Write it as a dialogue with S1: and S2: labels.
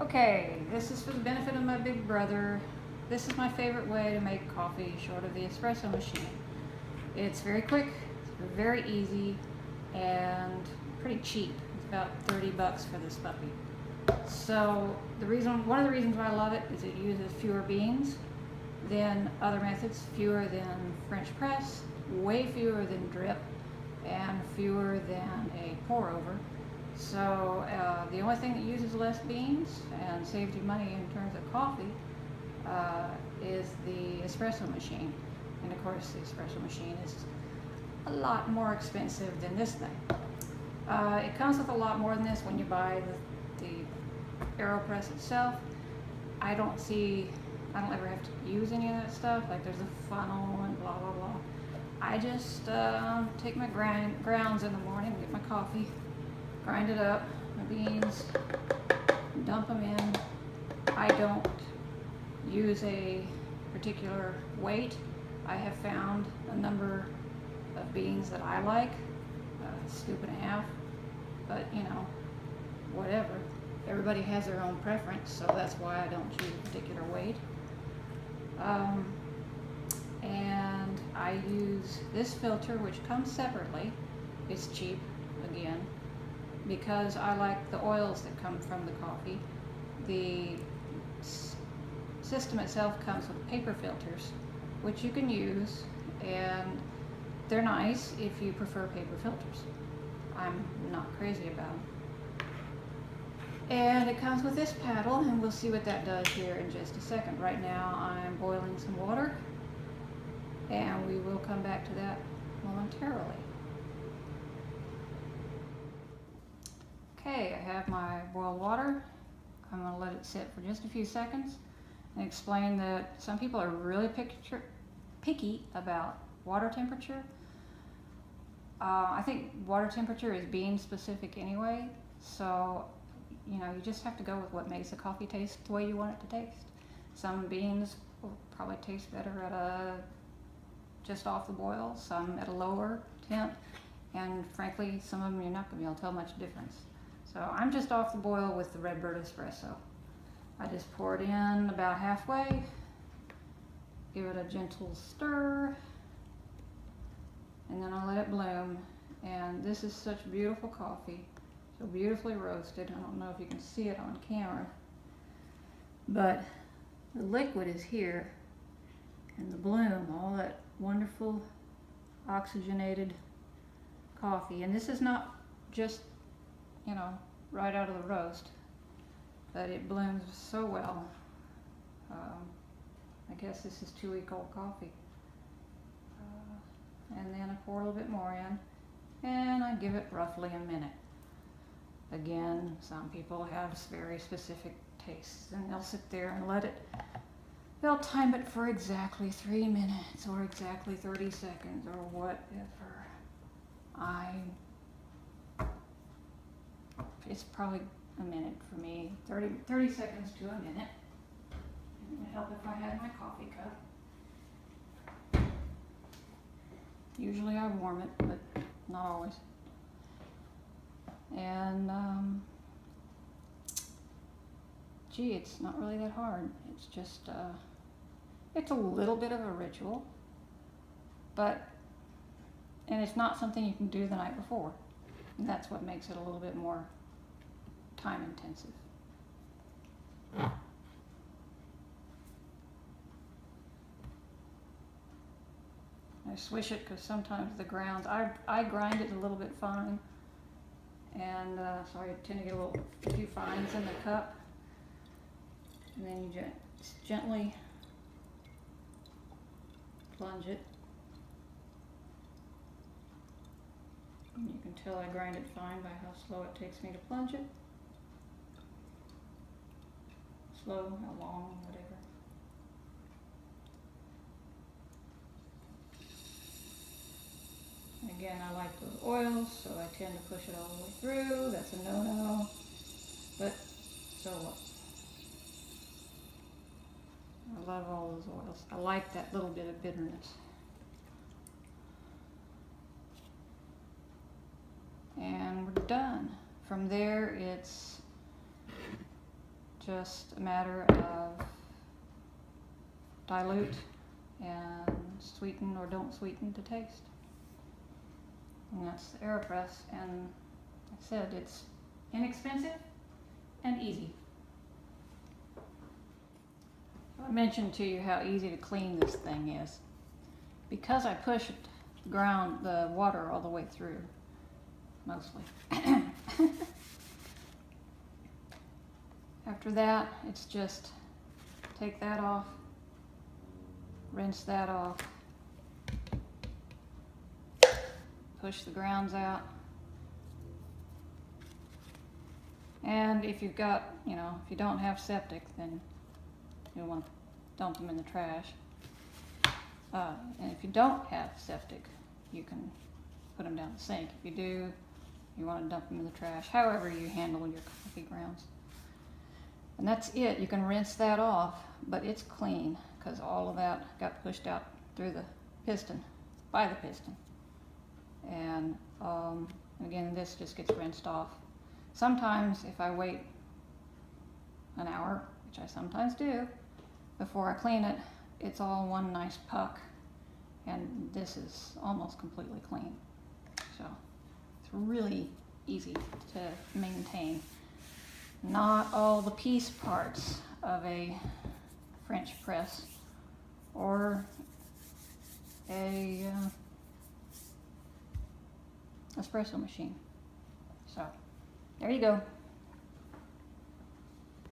S1: Okay, this is for the benefit of my big brother. This is my favorite way to make coffee short of the espresso machine. It's very quick, it's very easy, and pretty cheap. It's about 30 bucks for this puppy. So one of the reasons why I love it is it uses fewer beans than other methods, fewer than French press, way fewer than drip, and fewer than a pour over. So the only thing that uses less beans and saves you money in terms of coffee is the espresso machine. And of course the espresso machine is a lot more expensive than this thing. It comes with a lot more than this when you buy the aeropress itself. I don't ever have to use any of that stuff, like there's a funnel and blah blah blah. I just take my grounds in the morning, get my coffee, grind it up, my beans, dump them in. I don't use a particular weight. I have found a number of beans that I like, a scoop and a half, but you know, whatever. Everybody has their own preference, so that's why I don't choose a particular weight. And I use this filter, which comes separately. It's cheap, again, because I like the oils that come from the coffee. The system itself comes with paper filters, which you can use, and they're nice if you prefer paper filters. I'm not crazy about them. And it comes with this paddle, and we'll see what that does here in just a second. Right now I'm boiling some water, and we will come back to that momentarily. Okay, I have my boiled water. I'm going to let it sit for just a few seconds and explain that some people are really picky about water temperature. I think water temperature is bean specific anyway, so you know, you just have to go with what makes the coffee taste the way you want it to taste. Some beans will probably taste better at just off the boil, some at a lower temp, and frankly, some of them you're not going to be able to tell much difference. So I'm just off the boil with the Redbird espresso. I just pour it in about halfway, give it a gentle stir, and then I let it bloom. And this is such beautiful coffee. So beautifully roasted. I don't know if you can see it on camera, but the liquid is here, and the bloom, all that wonderful oxygenated coffee. And this is not just, you know, right out of the roast, but it blooms so well. I guess this is 2-week-old coffee. And then I pour a little bit more in, and I give it roughly a minute. Again, some people have very specific tastes, and they'll sit there and they'll time it for exactly 3 minutes or exactly 30 seconds or whatever. It's probably a minute for me, 30 seconds to a minute. It would help if I had my coffee cup. Usually I warm it, but not always. And gee, it's not really that hard. It's just it's a little bit of a ritual, and it's not something you can do the night before, and that's what makes it a little bit more time intensive. I swish it because sometimes the grounds, I grind it a little bit fine, and so I tend to get a few fines in the cup, and then you just gently plunge it. And you can tell I grind it fine by how slow it takes me to plunge it. Slow, how long, whatever. And again, I like those oils, so I tend to push it all the way through. That's a no-no, but so what? I love all those oils. I like that little bit of bitterness. And we're done. From there, it's just a matter of dilute and sweeten or don't sweeten to taste. And that's the aeropress, and like I said, it's inexpensive and easy. I mentioned to you how easy to clean this thing is. Because I pushed the water all the way through, mostly. After that, it's just take that off, rinse that off, push the grounds out, and if you've got, if you don't have septic, then you'll want to dump them in the trash. And if you don't have septic, you can put them down the sink. If you do, you want to dump them in the trash, however you handle your coffee grounds. And that's it. You can rinse that off, but it's clean because all of that got pushed out through the piston, by the piston. And again, this just gets rinsed off. Sometimes if I wait an hour, which I sometimes do, before I clean it, it's all one nice puck, and this is almost completely clean. So it's really easy to maintain. Not all the piece parts of a French press or a espresso machine. So there you go.